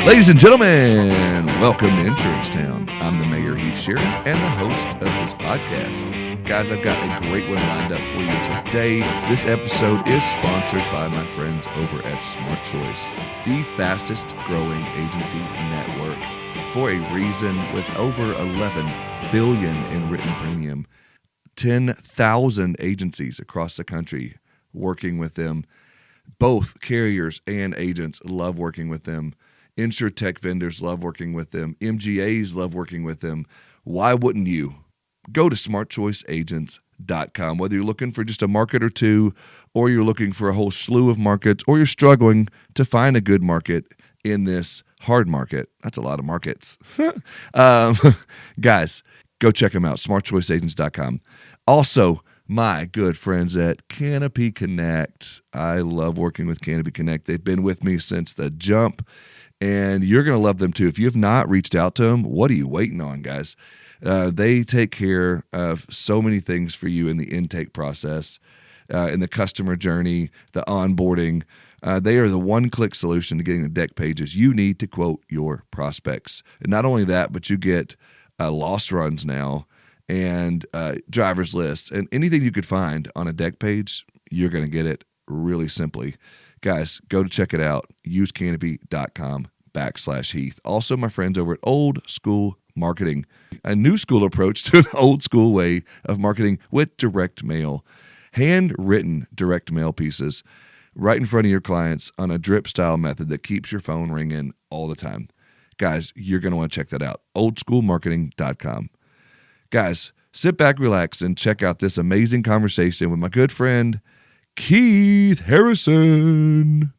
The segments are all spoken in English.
Ladies and gentlemen, welcome to Insurance Town. I'm the mayor, Heath Sheeran, and the host of this podcast. Guys, I've got a great one lined up for you today. This episode is sponsored by my friends over at Smart Choice, the fastest growing agency network for a reason. With over $11 billion in written premium, 10,000 agencies across the country working with them. Both carriers and agents love working with them. InsurTech vendors love working with them. MGAs love working with them. Why wouldn't you? Go to smartchoiceagents.com. Whether you're looking for just a market or two, or you're looking for a whole slew of markets, or you're struggling to find a good market in this hard market. That's a lot of markets. Guys, go check them out, smartchoiceagents.com. Also, my good friends at Canopy Connect. I love working with Canopy Connect. They've been with me since the jump, and you're going to love them too. If you have not reached out to them, what are you waiting on, guys? They take care of so many things for you in the intake process, in the customer journey, the onboarding. They are the one-click solution to getting the deck pages you need to quote your prospects. And not only that, but you get loss runs now and driver's lists, and anything you could find on a deck page, you're going to get it really simply. Guys, go to check it out. Use canopy.com/Heath. Also, my friends over at Olde School Marketing, a new school approach to an old school way of marketing with direct mail. Handwritten direct mail pieces right in front of your clients on a drip style method that keeps your phone ringing all the time. Guys, you're going to want to check that out. oldschoolmarketing.com. Guys, sit back, relax, and check out this amazing conversation with my good friend, Keith Harrison.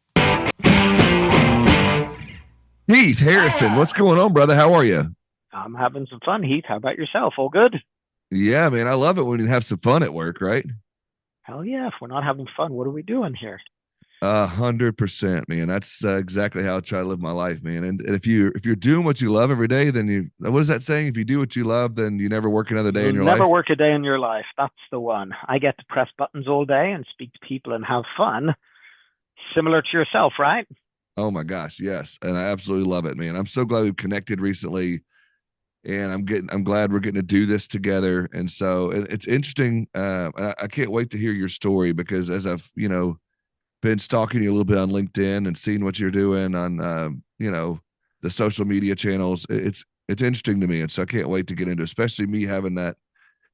Keith Harrison, what's going on, brother? How are you? I'm having some fun, Heath. How about yourself? All good? Yeah, man, I love it when you have some fun at work, right? Hell yeah. If we're not having fun, what are we doing here? 100%, man. That's exactly how I try to live my life, man. And if you're doing what you love every day, then what is that saying? If you do what you love, then you never work another day in your life. Never work a day in your life. That's the one. I get to press buttons all day and speak to people and have fun. Similar to yourself, right? Oh my gosh, yes. And I absolutely love it, man. I'm so glad we've connected recently, and I'm glad we're getting to do this together. And so it's interesting. I can't wait to hear your story, because as I've, been stalking you a little bit on LinkedIn and seeing what you're doing on, the social media channels. It's interesting to me. And so I can't wait to get into, especially me having that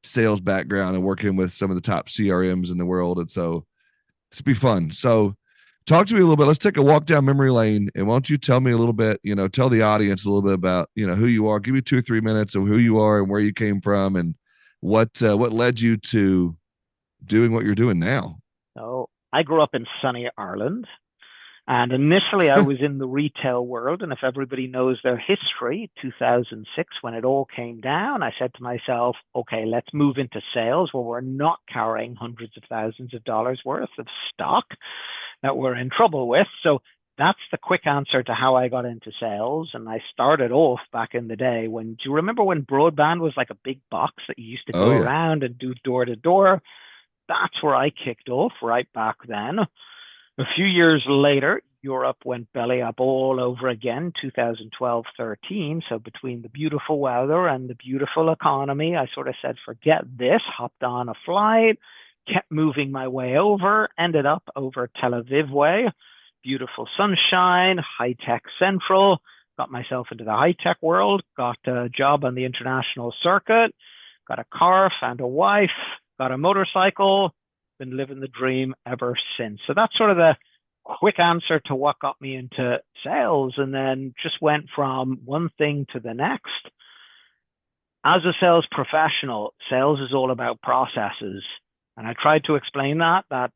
sales background and working with some of the top CRMs in the world. And so it's be fun. So talk to me a little bit. Let's take a walk down memory lane. And why don't you tell me a little bit, tell the audience a little bit about, who you are. Give me 2 or 3 minutes of who you are and where you came from, and what led you to doing what you're doing now. So I grew up in sunny Ireland, and initially I was in the retail world. And if everybody knows their history, 2006, when it all came down, I said to myself, okay, let's move into sales where we're not carrying hundreds of thousands of dollars worth of stock that we're in trouble with. So that's the quick answer to how I got into sales. And I started off back in the day do you remember when broadband was like a big box that you used to go around and do door to door? That's where I kicked off right back then. A few years later, Europe went belly up all over again, 2012-13. So between the beautiful weather and the beautiful economy, I sort of said, forget this, hopped on a flight, kept moving my way over, ended up over Tel Aviv way, beautiful sunshine, high-tech central, got myself into the high-tech world, got a job on the international circuit, got a car, found a wife, got a motorcycle, been living the dream ever since. So that's sort of the quick answer to what got me into sales, and then just went from one thing to the next. As a sales professional, sales is all about processes. And I tried to explain that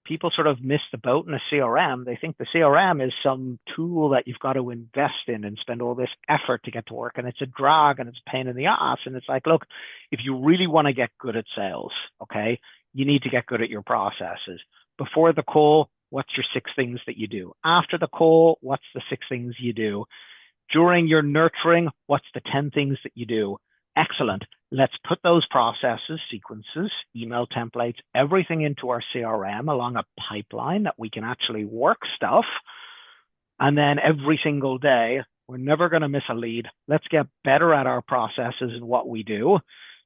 people sort of miss the boat in a CRM. They think the CRM is some tool that you've got to invest in and spend all this effort to get to work. And it's a drag and it's a pain in the ass. And it's like, look, if you really want to get good at sales, okay, you need to get good at your processes. Before the call, what's your 6 things that you do? After the call, what's the 6 things you do? During your nurturing, what's the 10 things that you do? Excellent. Let's put those processes, sequences, email templates, everything into our CRM along a pipeline that we can actually work stuff. And then every single day, we're never going to miss a lead. Let's get better at our processes and what we do.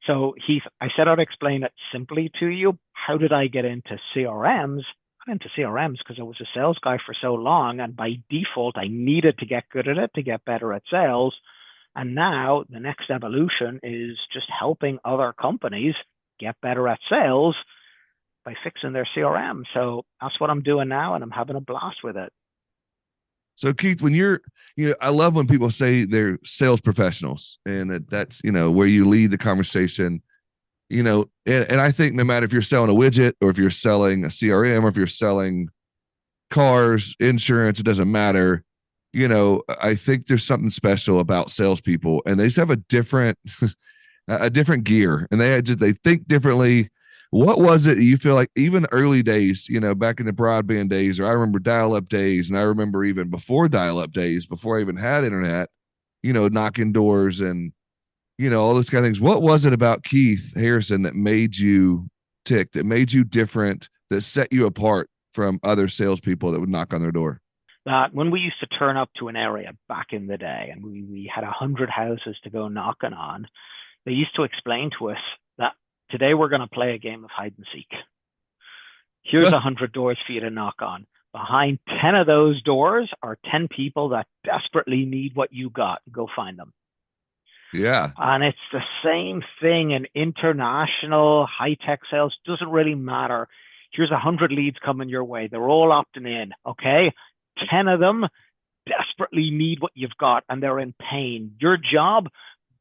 So Heath, I said I'd explain it simply to you. How did I get into CRMs? I got into CRMs because I was a sales guy for so long. And by default, I needed to get good at it to get better at sales. And now the next evolution is just helping other companies get better at sales by fixing their CRM. So that's what I'm doing now, and I'm having a blast with it. So Keith, when I love when people say they're sales professionals, and that's, where you lead the conversation, and I think no matter if you're selling a widget or if you're selling a CRM or if you're selling cars, insurance, it doesn't matter. I think there's something special about salespeople, and they just have a different, a different gear, and they think differently. What was it you feel like, even early days, back in the broadband days, or I remember dial-up days, and I remember even before dial-up days, before I even had internet, knocking doors and, all those kind of things. What was it about Keith Harrison that made you tick, that made you different, that set you apart from other salespeople that would knock on their door? That when we used to turn up to an area back in the day, and we had 100 houses to go knocking on, they used to explain to us that today we're going to play a game of hide and seek. Here's 100 doors for you to knock on. Behind 10 of those doors are 10 people that desperately need what you got. Go find them. Yeah. And it's the same thing in international high-tech sales. Doesn't really matter. Here's 100 leads coming your way. They're all opting in, okay? 10 of them desperately need what you've got, and they're in pain. Your job,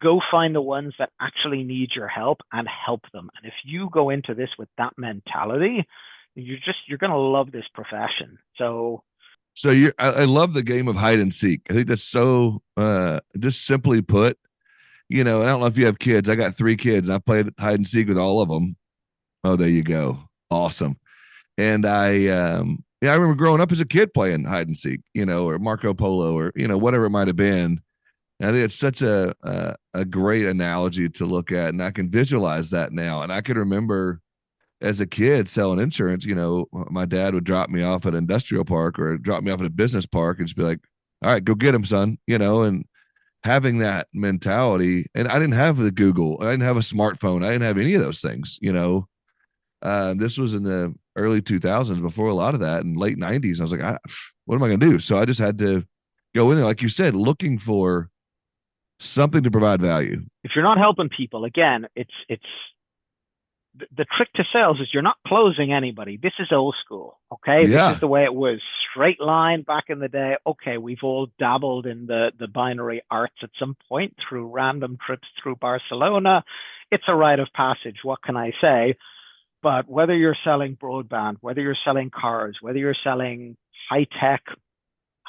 go find the ones that actually need your help and help them. And if you go into this with that mentality, you're going to love this profession. So I love the game of hide and seek. I think that's so, just simply put, I don't know if you have kids. I got 3 kids. I played hide and seek with all of them. Oh, there you go. Awesome. And I remember growing up as a kid playing hide and seek, or Marco Polo, or, whatever it might've been. I think it's such a great analogy to look at, and I can visualize that now. And I can remember as a kid selling insurance, my dad would drop me off at an industrial park or drop me off at a business park and just be like, all right, go get him, son, and having that mentality. And I didn't have the Google. I didn't have a smartphone. I didn't have any of those things, this was in the early 2000s, before a lot of that, and late 90s. I was like, what am I going to do? So I just had to go in there, like you said, looking for something to provide value. If you're not helping people, again, it's the trick to sales is you're not closing anybody. This is old school, okay? Yeah. This is the way it was. Straight line back in the day. Okay, we've all dabbled in the binary arts at some point through random trips through Barcelona. It's a rite of passage. What can I say? But whether you're selling broadband, whether you're selling cars, whether you're selling high-tech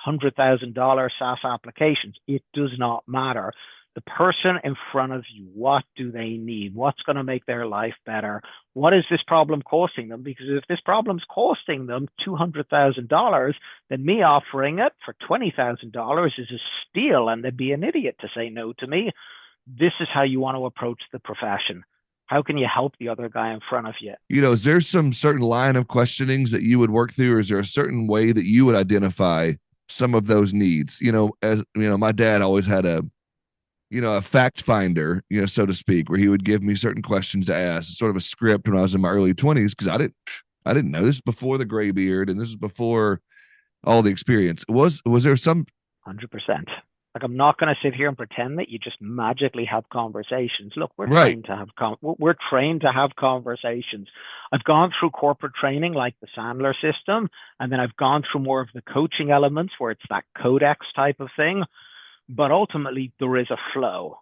$100,000 SaaS applications, it does not matter. The person in front of you, what do they need? What's going to make their life better? What is this problem costing them? Because if this problem's costing them $200,000, then me offering it for $20,000 is a steal, and they'd be an idiot to say no to me. This is how you want to approach the profession. How can you help the other guy in front of you? Is there some certain line of questionings that you would work through, or is there a certain way that you would identify some of those needs? As my dad always had a fact finder, so to speak, where he would give me certain questions to ask, sort of a script when I was in my early 20s, because I didn't know. This is before the gray beard, and this is before all the experience. Was there some 100%? Like, I'm not going to sit here and pretend that you just magically have conversations. Look, we're right. trained to have conversations. I've gone through corporate training like the Sandler system, and then I've gone through more of the coaching elements where it's that codex type of thing. But ultimately, there is a flow.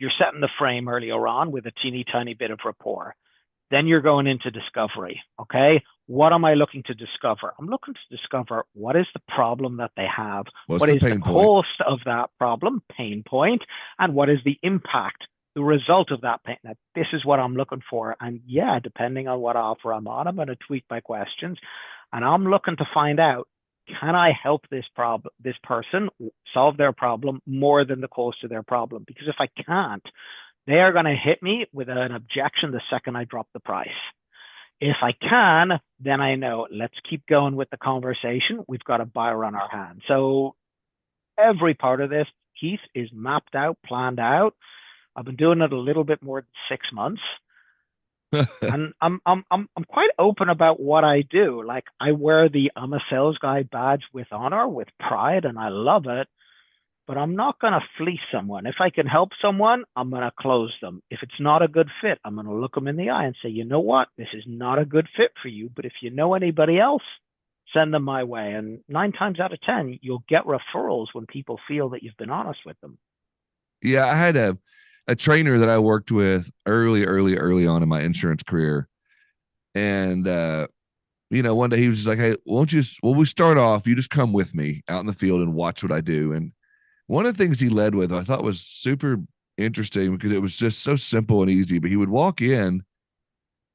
You're setting the frame earlier on with a teeny tiny bit of rapport. Then you're going into discovery. Okay, what am I looking to discover? I'm looking to discover what is the problem that they have. What is the cost of that problem, pain point, and what is the impact, the result of that pain. Now, this is what I'm looking for. And yeah, depending on what offer I'm on, I'm going to tweak my questions, and I'm looking to find out, can I help this person solve their problem more than the cost of their problem? Because if I can't, they are going to hit me with an objection the second I drop the price. If I can, then I know, let's keep going with the conversation. We've got a buyer on our hands. So every part of this, Keith, is mapped out, planned out. I've been doing it a little bit more than 6 months. And I'm quite open about what I do. Like, I wear the I'm a sales guy badge with honor, with pride, and I love it. But I'm not going to fleece someone. If I can help someone, I'm going to close them. If it's not a good fit, I'm going to look them in the eye and say, you know what? This is not a good fit for you. But if you know anybody else, send them my way. And 9 times out of 10, you'll get referrals when people feel that you've been honest with them. Yeah, I had a trainer that I worked with early on in my insurance career. And one day he was just like, hey, we start off, you just come with me out in the field and watch what I do. And one of the things he led with, I thought was super interesting because it was just so simple and easy, but he would walk in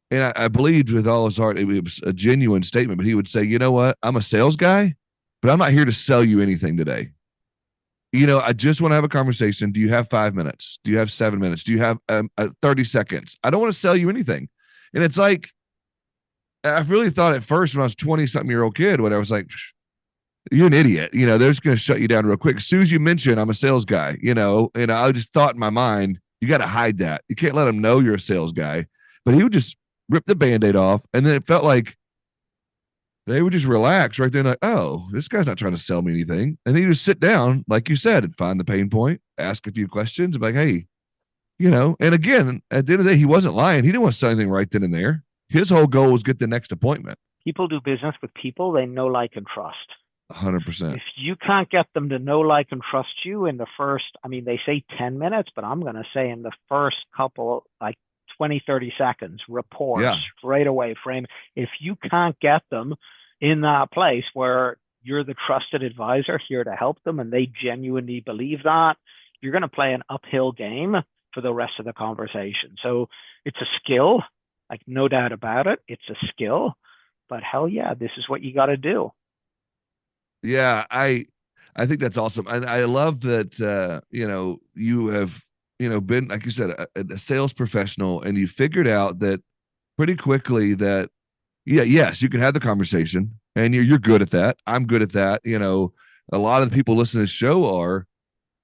and I believed with all his heart, it was a genuine statement, but he would say, you know what? I'm a sales guy, but I'm not here to sell you anything today. I just want to have a conversation. Do you have 5 minutes? Do you have 7 minutes? Do you have 30 seconds? I don't want to sell you anything. And it's like, I really thought at first when I was 20-something-year-old kid, when I was like, you're an idiot. They're just going to shut you down real quick. As soon as you mention I'm a sales guy, and I just thought in my mind, you got to hide that. You can't let them know you're a sales guy. But he would just rip the Band-Aid off. And then it felt like they would just relax right then. Like, oh, this guy's not trying to sell me anything. And then you just sit down, like you said, and find the pain point, ask a few questions, and be like, hey, and again, at the end of the day, he wasn't lying. He didn't want to sell anything right then and there. His whole goal was get the next appointment. People do business with people they know, like, and trust. 100%. If you can't get them to know, like, and trust you in the first, they say 10 minutes, but I'm going to say in the first couple, like 20, 30 seconds, rapport straight away, frame. If you can't get them in that place where you're the trusted advisor here to help them and they genuinely believe that, you're going to play an uphill game for the rest of the conversation. So it's a skill, like, no doubt about it. It's a skill, but hell yeah, this is what you got to do. Yeah, I think that's awesome. And I love that, you have, been, like you said, a sales professional, and you figured out that pretty quickly that, yes, you can have the conversation and you're good at that. I'm good at that. A lot of the people listening to this show are,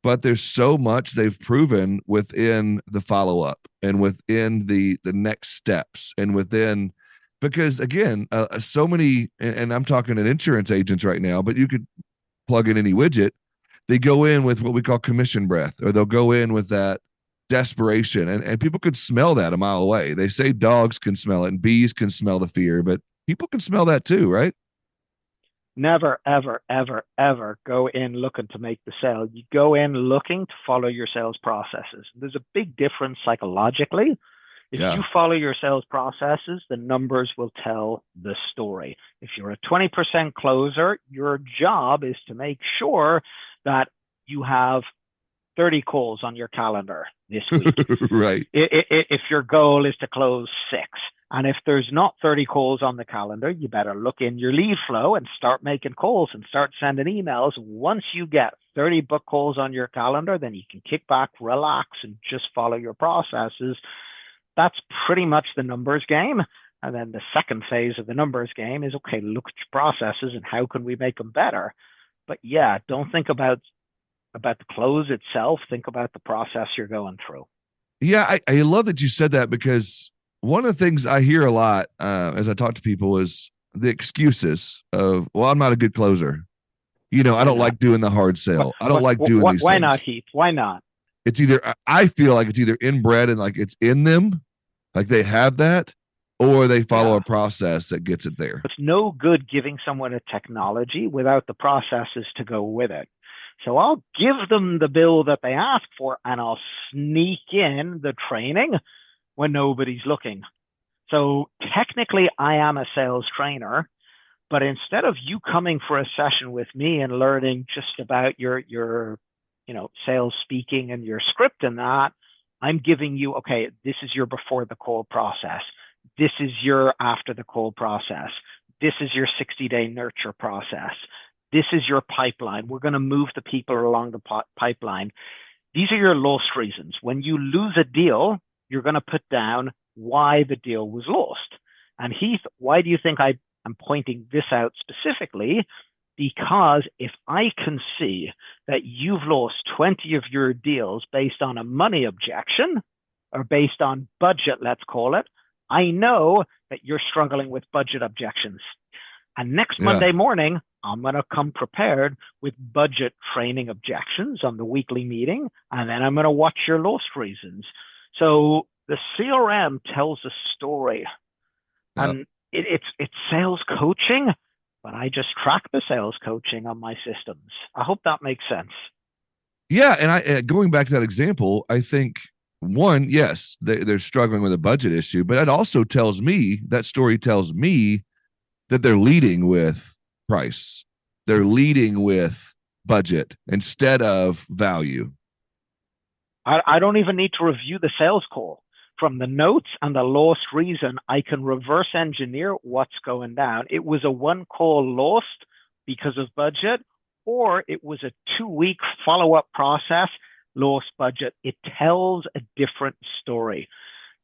but there's so much they've proven within the follow-up and within the next steps and within, because again, so many, and I'm talking to insurance agents right now, but you could plug in any widget. They go in with what we call commission breath, or they'll go in with that desperation, and people could smell that a mile away. They say dogs can smell it and bees can smell the fear, but people can smell that too, right? Never, ever, ever, ever go in looking to make the sale. You go in looking to follow your sales processes. There's a big difference psychologically. If you follow your sales processes, the numbers will tell the story. If you're a 20% closer, your job is to make sure that you have 30 calls on your calendar this week. Right. If your goal is to close 6, and if there's not 30 calls on the calendar, you better look in your lead flow and start making calls and start sending emails. Once you get 30 book calls on your calendar, then you can kick back, relax, and just follow your processes. That's pretty much the numbers game. And then the second phase of the numbers game is, okay, look at your processes and how can we make them better? But yeah, don't think about the close itself. Think about the process you're going through. Yeah, I love that you said that, because one of the things I hear a lot as I talk to people is the excuses of, well, I'm not a good closer. I don't like doing the hard sell. I don't like doing these things. Why not, Heath? Why not? It's either, I feel like it's either inbred and like it's in them, like they have that, or they follow a process that gets it there. It's no good giving someone a technology without the processes to go with it. So I'll give them the bill that they ask for, and I'll sneak in the training when nobody's looking. So technically I am a sales trainer, but instead of you coming for a session with me and learning just about your sales speaking and your script and that, I'm giving you, okay, this is your before the call process. This is your after the call process. This is your 60-day nurture process. This is your pipeline. We're going to move the people along the pipeline. These are your lost reasons. When you lose a deal, you're going to put down why the deal was lost. And Heath, why do you think I'm pointing this out specifically? Because if I can see that you've lost 20 of your deals based on a money objection or based on budget, let's call it, I know that you're struggling with budget objections. And next Monday morning, I'm going to come prepared with budget training objections on the weekly meeting, and then I'm going to watch your lost reasons. So the CRM tells a story, and it's sales coaching, but I just track the sales coaching on my systems. I hope that makes sense. Yeah, and I going back to that example, I think one, yes, they're struggling with a budget issue, but it also tells me, that story tells me that they're leading with price. They're leading with budget instead of value. I don't even need to review the sales call. From the notes and the lost reason, I can reverse engineer what's going down. It was a one call lost because of budget, or it was a 2-week follow-up process, lost budget. It tells a different story.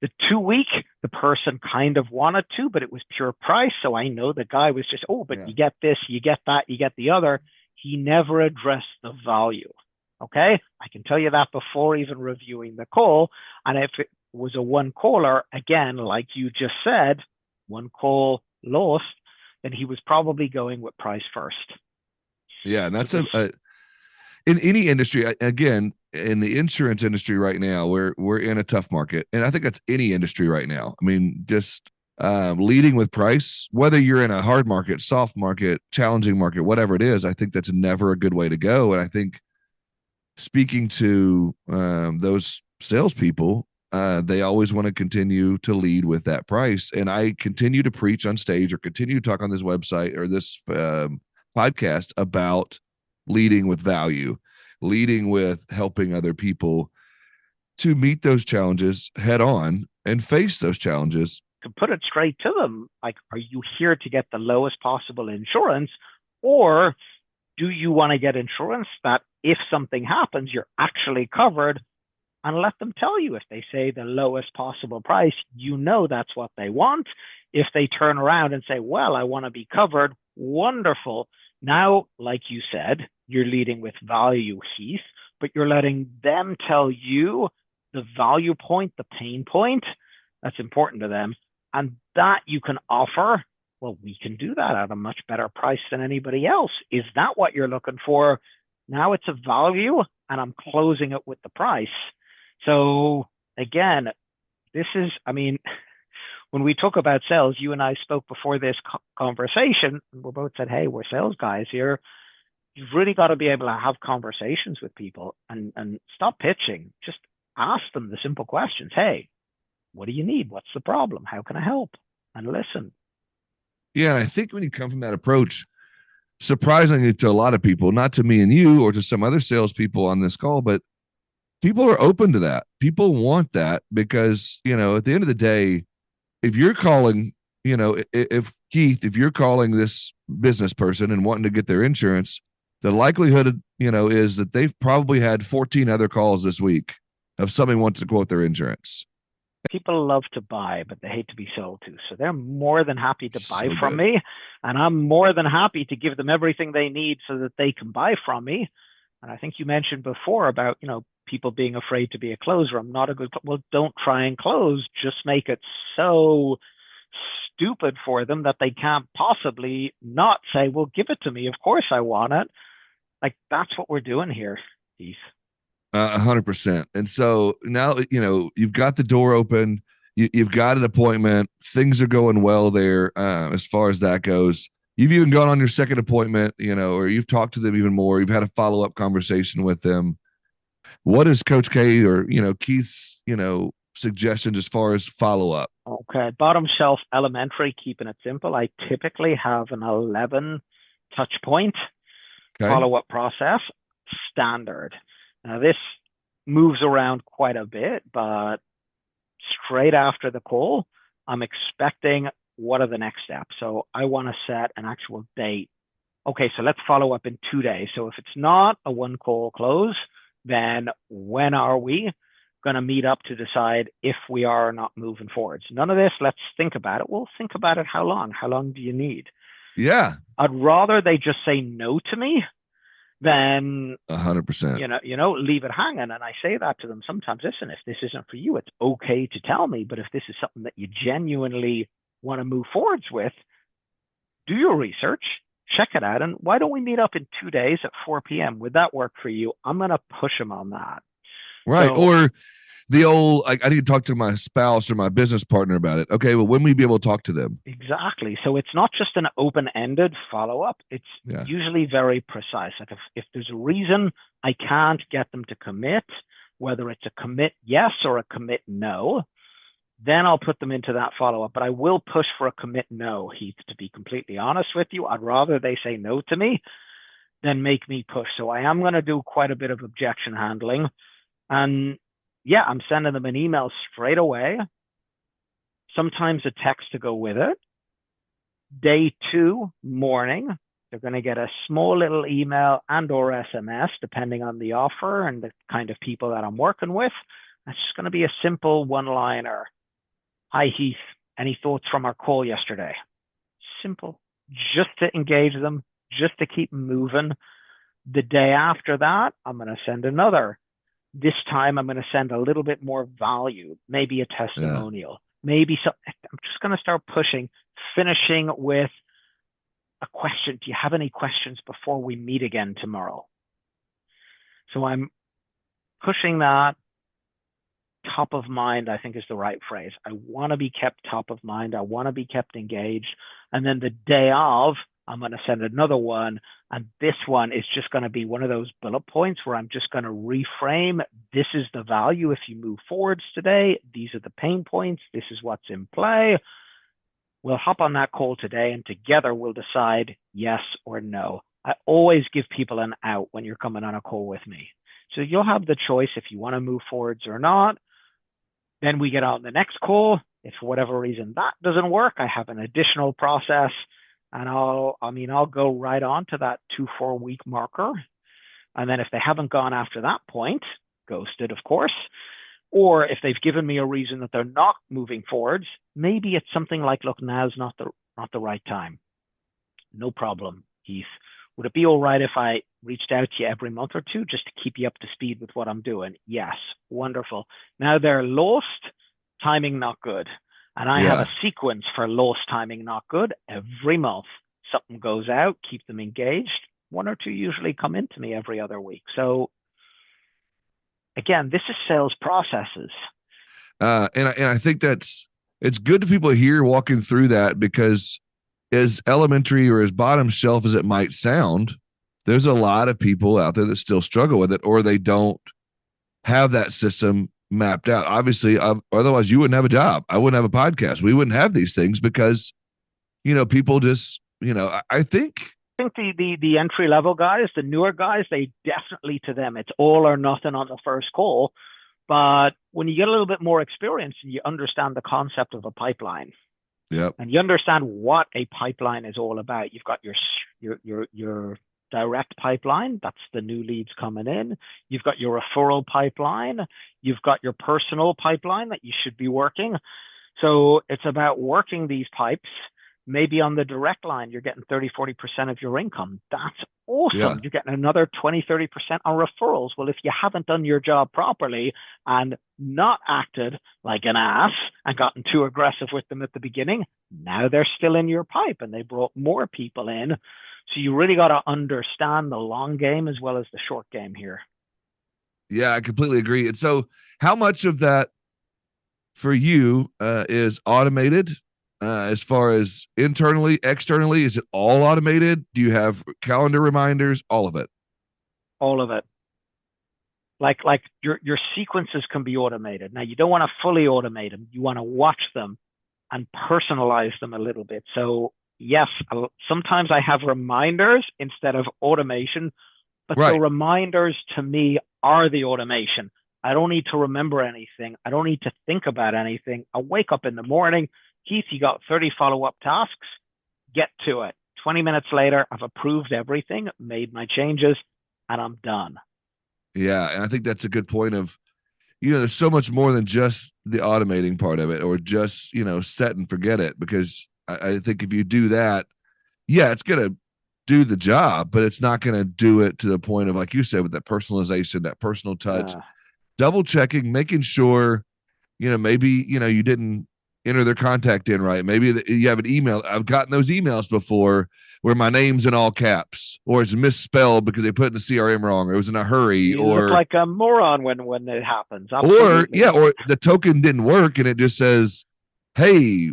The 2-week, the person kind of wanted to, but it was pure price. So I know the guy was just, you get this, you get that, you get the other. He never addressed the value. Okay. I can tell you that before even reviewing the call. And if it was a one caller, again, like you just said, one call lost, then he was probably going with price first. Yeah. And that's in any industry, again, in the insurance industry right now, we're in a tough market. And I think that's any industry right now. I mean, just leading with price, whether you're in a hard market, soft market, challenging market, whatever it is, I think that's never a good way to go. And I think speaking to those salespeople, they always want to continue to lead with that price. And I continue to preach on stage or continue to talk on this website or this podcast about leading with value, leading with helping other people to meet those challenges head on and face those challenges. To put it straight to them, like, are you here to get the lowest possible insurance, or do you want to get insurance that if something happens, you're actually covered? And let them tell you. If they say the lowest possible price, you know that's what they want. If they turn around and say, well, I want to be covered, wonderful. Now, like you said, you're leading with value, Heath, but you're letting them tell you the value point, the pain point that's important to them, and that you can offer. Well, we can do that at a much better price than anybody else. Is that what you're looking for? Now it's a value, and I'm closing it with the price. So again, this is, I mean, when we talk about sales, you and I spoke before this conversation, and we both said, hey, we're sales guys here. You've really got to be able to have conversations with people and stop pitching. Just ask them the simple questions. Hey, what do you need? What's the problem? How can I help? And listen. Yeah, and I think when you come from that approach, surprisingly to a lot of people, not to me and you or to some other salespeople on this call, but people are open to that. People want that because, you know, at the end of the day, if you're calling, you know, if Keith, if you're calling this business person and wanting to get their insurance, the likelihood, you know, is that they've probably had 14 other calls this week of somebody wants to quote their insurance. People love to buy, but they hate to be sold to. So they're more than happy to buy from me. And I'm more than happy to give them everything they need so that they can buy from me. And I think you mentioned before about, you know, people being afraid to be a closer. I'm not a good, well, don't try and close. Just make it so stupid for them that they can't possibly not say, well, give it to me. Of course I want it. Like, that's what we're doing here, Heath. 100%. And so now, you know, you've got the door open, you've got an appointment, things are going well there as far as that goes. You've even gone on your second appointment, you know, or you've talked to them even more. You've had a follow-up conversation with them. What is Coach K or, you know, Keith's, you know, suggestions as far as follow-up? Okay. Bottom shelf elementary, keeping it simple. I typically have an 11 touch point follow-up process, standard. Now, this moves around quite a bit, but straight after the call, I'm expecting what are the next steps. So I want to set an actual date. Okay, so let's follow up in 2 days. So if it's not a one call close, then when are we? going to meet up to decide if we are or not moving forwards. None of this, let's think about it. Well, think about it. How long? How long do you need? Yeah. I'd rather they just say no to me than 100%. leave it hanging. And I say that to them sometimes. Listen, if this isn't for you, it's okay to tell me. But if this is something that you genuinely want to move forwards with, do your research, check it out. And why don't we meet up in 2 days at 4 p.m.? Would that work for you? I'm going to push them on that. Right. Or the old, like, I need to talk to my spouse or my business partner about it. Okay, well, when will we be able to talk to them? Exactly. So it's not just an open-ended follow-up. It's usually very precise. Like if there's a reason I can't get them to commit, whether it's a commit yes or a commit no, then I'll put them into that follow-up. But I will push for a commit no, Heath, to be completely honest with you. I'd rather they say no to me than make me push. So I am going to do quite a bit of objection handling. And yeah, I'm sending them an email straight away, sometimes a text to go with it. Day 2 morning, they're going to get a small little email and or SMS, depending on the offer and the kind of people that I'm working with. It's just going to be a simple one-liner. Hi, Heath. Any thoughts from our call yesterday? Simple. Just to engage them, just to keep them moving. The day after that, I'm going to send another. This time, I'm going to send a little bit more value, maybe a testimonial, maybe something. I'm just going to start pushing, finishing with a question. Do you have any questions before we meet again tomorrow? So I'm pushing that. Top of mind, I think, is the right phrase. I want to be kept top of mind. I want to be kept engaged. And then the day of, I'm going to send another one. And this one is just going to be one of those bullet points where I'm just going to reframe. This is the value if you move forwards today. These are the pain points. This is what's in play. We'll hop on that call today and together we'll decide yes or no. I always give people an out when you're coming on a call with me. So you'll have the choice if you want to move forwards or not. Then we get on the next call. If for whatever reason that doesn't work, I have an additional process, and I'll go right on to that 2-4 week marker. And then if they haven't gone after that point, ghosted, of course, or if they've given me a reason that they're not moving forwards, maybe it's something like, look, now's not the right time. No problem, Heath. Would it be all right if I reached out to you every month or two just to keep you up to speed with what I'm doing? Yes, wonderful. Now they're lost, timing not good. And I have a sequence for lost, timing not good. Every month, something goes out, keep them engaged. 1 or 2 usually come into me every other week. So again, this is sales processes. And I think it's good to people here walking through that, because as elementary or as bottom shelf as it might sound, there's a lot of people out there that still struggle with it, or they don't have that system mapped out. Obviously, otherwise you wouldn't have a job. I wouldn't have a podcast. We wouldn't have these things because, people just, I think the entry level guys, the newer guys, they definitely, to them, it's all or nothing on the first call. But when you get a little bit more experience and you understand the concept of a pipeline, and you understand what a pipeline is all about, you've got your direct pipeline, that's the new leads coming in. You've got your referral pipeline. You've got your personal pipeline that you should be working. So it's about working these pipes. Maybe on the direct line, you're getting 30-40% of your income. That's awesome. Yeah. You're getting another 20-30% on referrals. Well, if you haven't done your job properly and not acted like an ass and gotten too aggressive with them at the beginning, now they're still in your pipe and they brought more people in. So you really got to understand the long game as well as the short game here. Yeah, I completely agree. And so how much of that for you is automated? As far as internally, externally, is it all automated? Do you have calendar reminders? All of it. All of it. Like your sequences can be automated. Now you don't want to fully automate them. You want to watch them and personalize them a little bit. So yes, sometimes I have reminders instead of automation, but the reminders to me are the automation. I don't need to remember anything. I don't need to think about anything. I wake up in the morning. Keith, you got 30 follow-up tasks. Get to it. 20 minutes later, I've approved everything, made my changes, and I'm done. Yeah, and I think that's a good point of, there's so much more than just the automating part of it, or just, set and forget it. Because I think if you do that, yeah, it's going to do the job, but it's not going to do it to the point of, like you said, with that personalization, that personal touch, double checking, making sure, maybe, you didn't enter their contact in right. Maybe you have an email. I've gotten those emails before where my name's in all caps, or it's misspelled because they put in the CRM wrong, or it was in a hurry, You look like a moron when it happens. Absolutely. or the token didn't work and it just says, hey,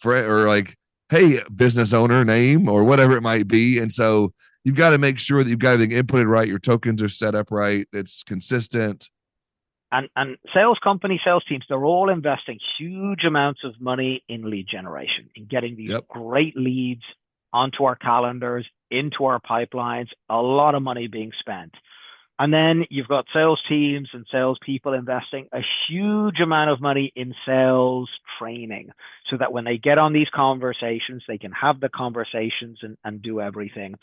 or like, hey, business owner name, or whatever it might be. And so you've got to make sure that you've got everything inputted right. Your tokens are set up right. It's consistent. And sales companies, sales teams, they're all investing huge amounts of money in lead generation, in getting these great leads onto our calendars, into our pipelines, a lot of money being spent. And then you've got sales teams and salespeople investing a huge amount of money in sales training, so that when they get on these conversations, they can have the conversations and do everything.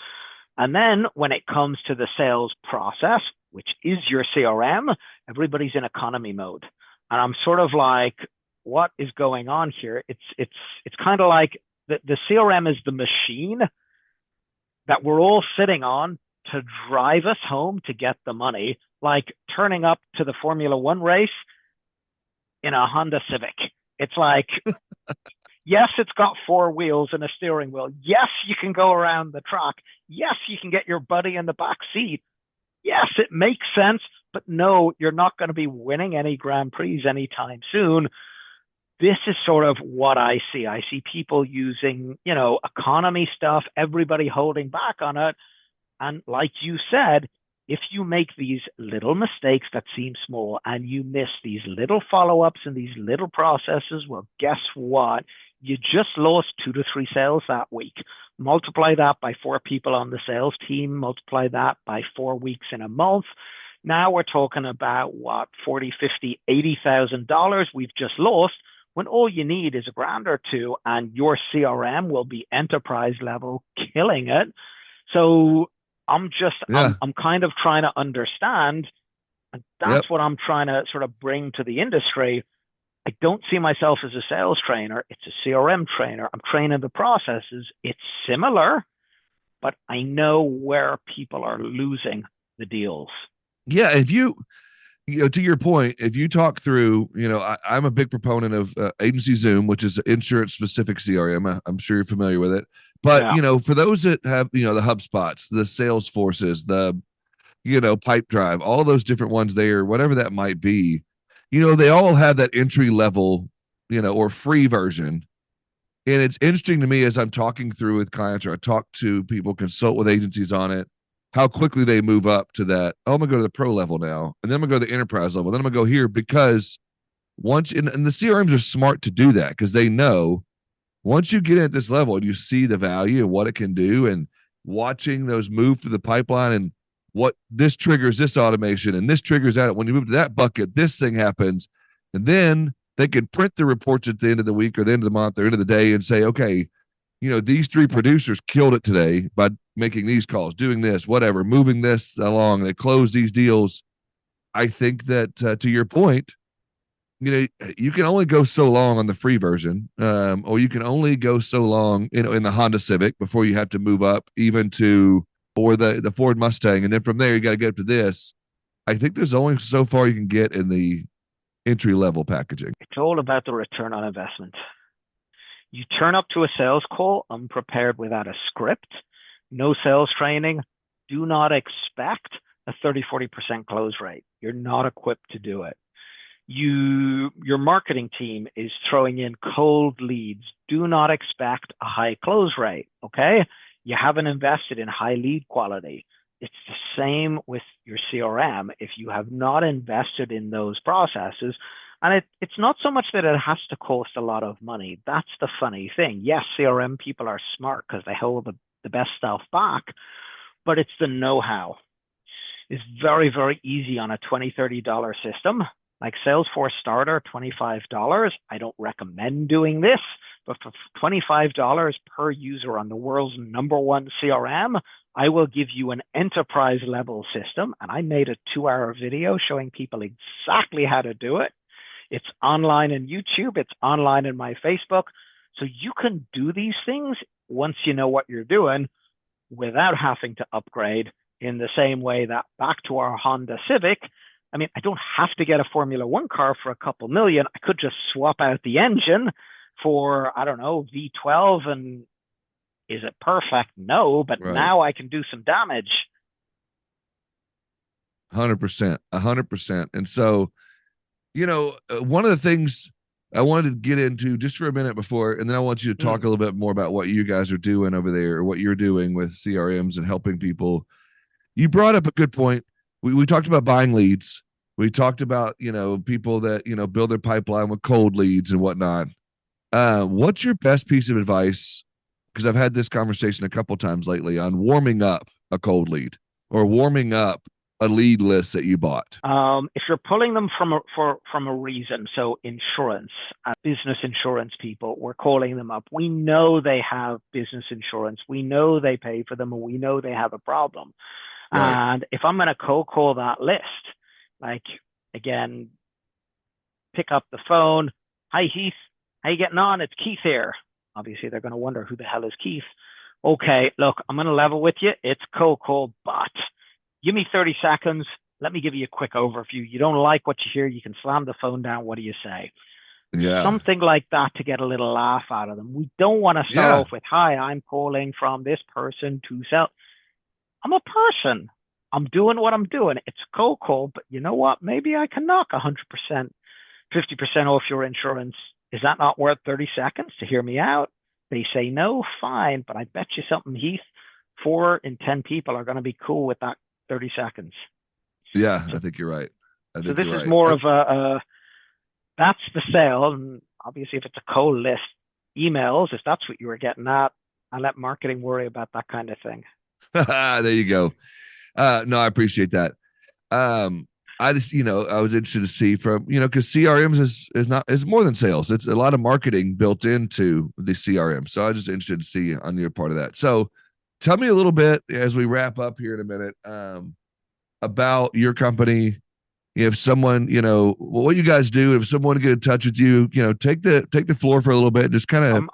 And then when it comes to the sales process, which is your CRM, everybody's in economy mode. And I'm sort of like, what is going on here? It's kind of like the CRM is the machine that we're all sitting on to drive us home to get the money, like turning up to the Formula One race in a Honda Civic. It's like, yes, it's got 4 wheels and a steering wheel. Yes, you can go around the track. Yes, you can get your buddy in the back seat. Yes, it makes sense, but no, you're not going to be winning any Grand Prix anytime soon. This is sort of what I see. I see people using, economy stuff, everybody holding back on it. And like you said, if you make these little mistakes that seem small and you miss these little follow-ups and these little processes, well, guess what? You just lost 2 to 3 sales that week. Multiply that by 4 people on the sales team, multiply that by 4 weeks in a month. Now we're talking about what, 40, 50, $80,000 we've just lost, when all you need is $1,000 or $2 and your CRM will be enterprise level, killing it. So I'm kind of trying to understand, and that's what I'm trying to sort of bring to the industry. I don't see myself as a sales trainer. It's a CRM trainer. I'm training the processes. It's similar, but I know where people are losing the deals. Yeah. If you to your point, if you talk through, I'm a big proponent of Agency Zoom, which is insurance specific CRM. I'm sure you're familiar with it. But, for those that have, the HubSpots, the Salesforces, the, Pipe Drive, all those different ones there, whatever that might be, they all have that entry level, or free version. And it's interesting to me as I'm talking through with clients, or I talk to people, consult with agencies on it, how quickly they move up to that. Oh, I'm gonna go to the pro level now, and then I'm gonna go to the enterprise level. Then I'm gonna go here, because once, and the CRMs are smart to do that, because they know once you get at this level and you see the value and what it can do, and watching those move through the pipeline, and what this triggers this automation and this triggers that. When you move to that bucket, this thing happens, and then they can print the reports at the end of the week or the end of the month or end of the day and say, okay, these 3 producers killed it today by making these calls, doing this, whatever, moving this along. They close these deals. I think that to your point, you can only go so long on the free version, or you can only go so long, in the Honda Civic before you have to move up even to, or the Ford Mustang. And then from there, you got to get up to this. I think there's only so far you can get in the entry level packaging. It's all about the return on investment. You turn up to a sales call unprepared, without a script, no sales training. Do not expect a 30, 40% close rate. You're not equipped to do it. Your marketing team is throwing in cold leads. Do not expect a high close rate, okay? You haven't invested in high lead quality. It's the same with your CRM. If you have not invested in those processes, and it's not so much that it has to cost a lot of money. That's the funny thing. Yes, CRM people are smart because they hold the best stuff back, but it's the know-how. It's very, very easy on a $20, $30 system. Like Salesforce Starter, $25. I don't recommend doing this, but for $25 per user on the world's #1 CRM, I will give you an enterprise level system. And I made a 2-hour video showing people exactly how to do it. It's online in YouTube. It's online in my Facebook. So you can do these things once you know what you're doing without having to upgrade, in the same way that back to our Honda Civic. I mean, I don't have to get a Formula One car for a couple million. I could just swap out the engine for, I don't know, V12. And is it perfect? No, but Right. now I can do some damage. 100%, 100%. And so, one of the things I wanted to get into just for a minute before, and then I want you to talk a little bit more about what you guys are doing over there, or what you're doing with CRMs and helping people. You brought up a good point. We talked about buying leads. We talked about, people that, build their pipeline with cold leads and whatnot. What's your best piece of advice? Because I've had this conversation a couple times lately on warming up a cold lead or warming up a lead list that you bought. If you're pulling them from a reason, so insurance, business insurance people, we're calling them up. We know they have business insurance. We know they pay for them, and we know they have a problem. Right. And if I'm going to cold call that list, like, again, pick up the phone. Hi, Heath. How you getting on? It's Keith here. Obviously, they're going to wonder, who the hell is Keith? Okay, look, I'm going to level with you. It's cold call, but give me 30 seconds. Let me give you a quick overview. You don't like what you hear, you can slam the phone down. What do you say? Yeah. Something like that to get a little laugh out of them. We don't want to start off with, hi, I'm calling from this person to sell. I'm a person. I'm doing what I'm doing. It's cold call, but you know what? Maybe I can knock 100%, 50% off your insurance. Is that not worth 30 seconds to hear me out? They say no, fine. But I bet you something, Heath, 4 in 10 people are going to be cool with that 30 seconds. Yeah, I think you're right. So this is more of that's the sale. And obviously, if it's a cold list, emails, if that's what you were getting at, I let marketing worry about that kind of thing. There you go. No, I appreciate that. I just, I was interested to see from, because CRMs is more than sales. It's a lot of marketing built into the CRM. So I was just interested to see on your part of that. So tell me a little bit as we wrap up here in a minute, about your company. If someone, what you guys do, if someone to get in touch with you, take the floor for a little bit. Just kind of.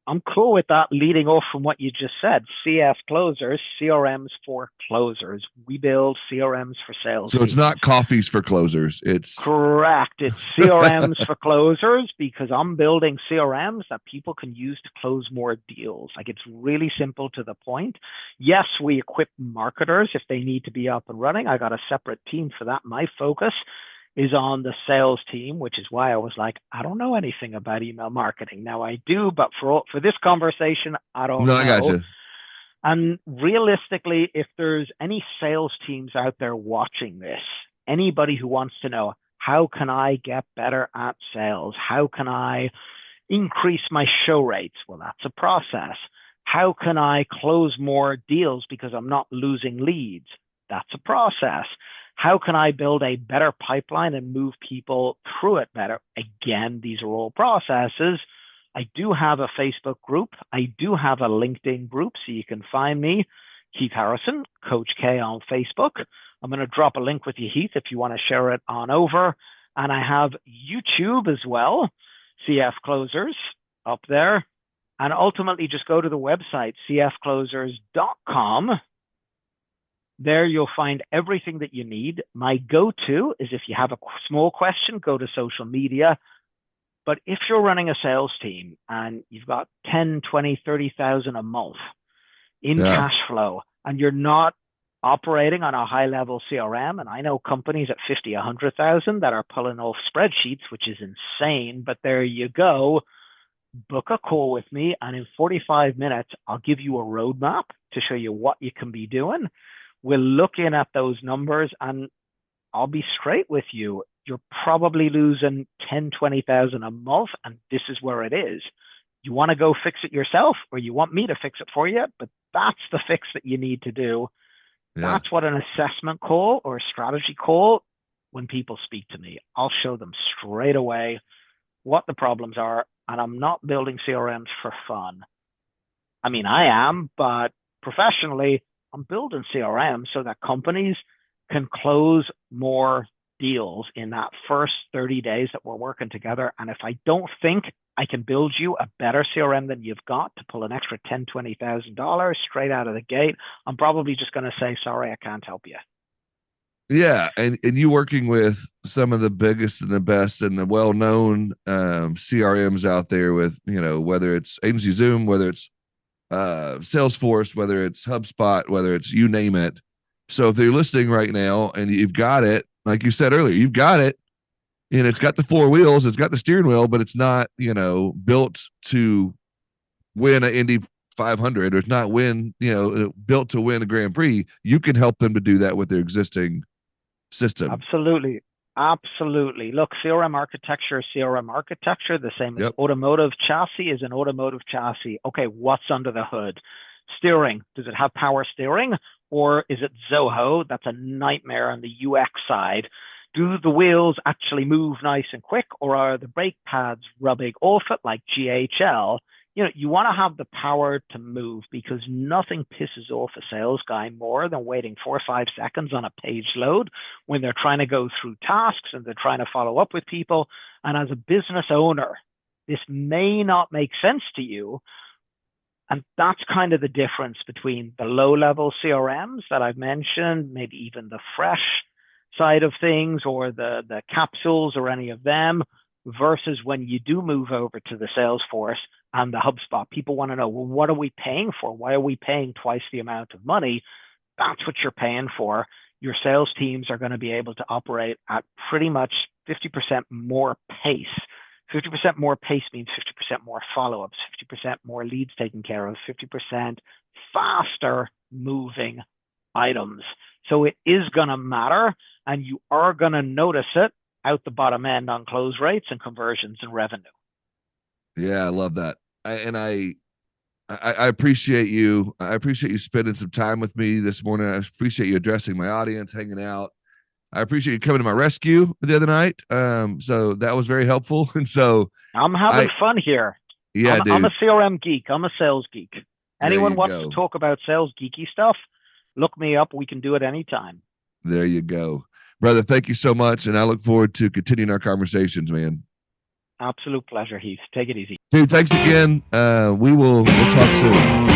I'm cool with that, leading off from what you just said. CS closers, CRMs for closers. We build CRMs for sales. So it's not coffees for closers. It's correct. It's CRMs for closers, because I'm building CRMs that people can use to close more deals. Like, it's really simple to the point. Yes, we equip marketers if they need to be up and running. I got a separate team for that. My focus is on the sales team, which is why I was like, I don't know anything about email marketing. Now I do, but for this conversation, I don't know. I got you. And realistically, if there's any sales teams out there watching this, anybody who wants to know, how can I get better at sales? How can I increase my show rates? Well, that's a process. How can I close more deals because I'm not losing leads? That's a process. How can I build a better pipeline and move people through it better? Again, these are all processes. I do have a Facebook group. I do have a LinkedIn group, so you can find me, Keith Harrison, Coach K on Facebook. I'm going to drop a link with you, Heath, if you want to share it on over. And I have YouTube as well, CF Closers up there. And ultimately, just go to the website, cfclosers.com. There you'll find everything that you need. My go-to is, if you have a small question, go to social media. But if you're running a sales team and you've got 10, 20, 30,000 a month in cash flow, and you're not operating on a high-level CRM, and I know companies at 50, 100,000 that are pulling off spreadsheets, which is insane, but there you go. Book a call with me, and in 45 minutes, I'll give you a roadmap to show you what you can be doing. We're looking at those numbers, and I'll be straight with you. You're probably losing 10, 20,000 a month, and this is where it is. You want to go fix it yourself, or you want me to fix it for you, but that's the fix that you need to do. Yeah. That's what an assessment call or a strategy call, when people speak to me, I'll show them straight away what the problems are, and I'm not building CRMs for fun. I mean, I am, but professionally, I'm building CRM so that companies can close more deals in that first 30 days that we're working together. And if I don't think I can build you a better CRM than you've got to pull an extra $10,000, $20,000 straight out of the gate, I'm probably just going to say, sorry, I can't help you. Yeah, and you working with some of the biggest and the best and the well-known CRMs out there with, whether it's Agency Zoom, whether it's Salesforce, whether it's HubSpot, whether it's you name it. So if they're listening right now and you've got it, like you said earlier, you've got it, and it's got the four wheels, it's got the steering wheel, but it's not, built to win an Indy 500, or it's not built to win a Grand Prix. You can help them to do that with their existing system. Absolutely. Look, CRM architecture, the same as automotive chassis is an automotive chassis. Okay, what's under the hood? Steering. Does it have power steering, or is it Zoho? That's a nightmare on the UX side. Do the wheels actually move nice and quick, or are the brake pads rubbing off it like GHL? You want to have the power to move, because nothing pisses off a sales guy more than waiting 4 or 5 seconds on a page load when they're trying to go through tasks and they're trying to follow up with people. And as a business owner, this may not make sense to you. And that's kind of the difference between the low-level CRMs that I've mentioned, maybe even the fresh side of things, or the capsules or any of them, versus when you do move over to the Salesforce and the HubSpot. People want to know, well, what are we paying for? Why are we paying twice the amount of money? That's what you're paying for. Your sales teams are going to be able to operate at pretty much 50% more pace. 50% more pace means 50% more follow-ups, 50% more leads taken care of, 50% faster moving items. So it is going to matter, and you are going to notice it out the bottom end on close rates and conversions and revenue. Yeah, I love that. I appreciate you. I appreciate you spending some time with me this morning. I appreciate you addressing my audience, hanging out. I appreciate you coming to my rescue the other night. So that was very helpful. And so I'm having fun here. Yeah, I'm a CRM geek. I'm a sales geek. Anyone wants to talk about sales geeky stuff, look me up. We can do it anytime. There you go. Brother, thank you so much. And I look forward to continuing our conversations, man. Absolute pleasure, Heath. Take it easy. Dude, thanks again. We'll talk soon.